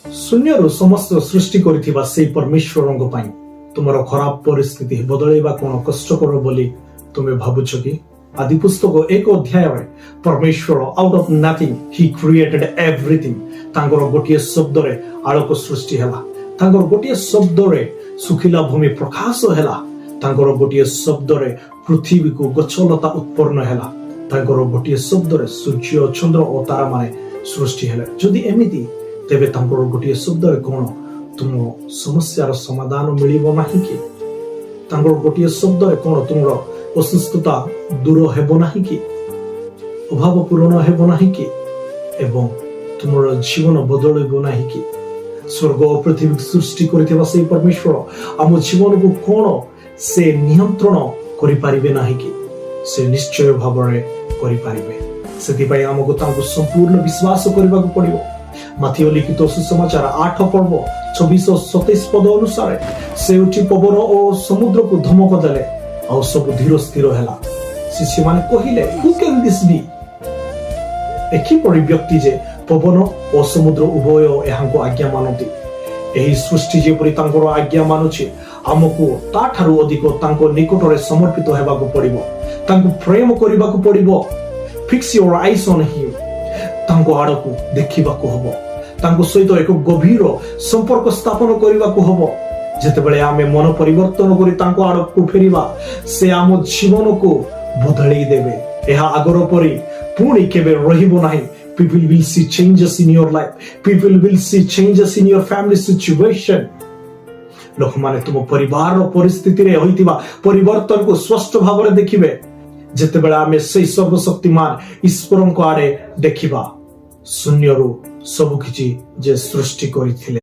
शून्यरू समस्त सृष्टि करिथिबा सेई परमेश्वरंग पई तुमर खराब परिस्थिति बदलैबा कोन कष्टकर बोली तुमे भाबुछ कि आदि पुस्तक 1 अध्याय रे परमेश्वर out of nothing he created everything तांगर गोटिए शब्द रे आलोक सृष्टि हला तांगर गोटिए शब्द रे सुखिला भूमि प्रकाश हला तांगर गोटिए शब्द रे पृथ्वी को गछलता उत्पन्न हला तांगर गोटिए शब्द रे सूर्य चंद्र और तारा माने सृष्टि हला जदि एमिति तेबे तांकर गोटिए शब्द रे कोन तुम समस्यार समाधान मिलिबो नाही कि तांकर गोटिए शब्द रे कोन तुमरो असुस्थता दूर हेबो नाही कि अभाव पूर्ण हेबो नाही कि एवं तुमरो जीवन बदलैबो नाही कि स्वर्ग और पृथ्वी सृष्टि करिथिबा सेई परमेश्वर हम जीवन को कोन से नियंत्रण करि परिबे नाही कि से निश्चय भावरे करि परिबे सेति पय हमको तांको संपूर्ण विश्वास करबा को पड़िबो माथियो लिखित सुसमाचार 8 पर्व 26 और 27 पद अनुसार से उठी पवन और समुद्र को धमक देले और सब धीर स्थिर हैला शिष्य माने कहिले हु कैन दिस बी एकी परि व्यक्ति जे पवन और समुद्र उभय एहांको आज्ञा मानती एही सृष्टि जे परि तांकर आज्ञा मानुछि हमको ता ठारू अधिक तांको निकट रे समर्पित हेबा को पड़िबो तांको प्रेम करिबा को पड़िबो fix your eyes on him तांको आड़को देखिबा को हबो तांको सहित एक गभीर संपर्क स्थापन करिबा को हबो जेतेबेले आमे मन परिवर्तन करी तांको आड़को फेरिबा से आम जीवन को बदलै देबे एहा आगर परि पुणी केबे रहिबो नाही people will see changes in your life people will see changes in your family situation लोक माने तुम परिवार रो परिस्थिति रे होइतिबा परिवर्तन को स्पष्ट भाव रे देखिबे जेतेबेले आमे सेई सर्वशक्तिमान ईश्वरन को आड़े देखिबा शून्यरू सब किछि जे सृष्टि करिथिले।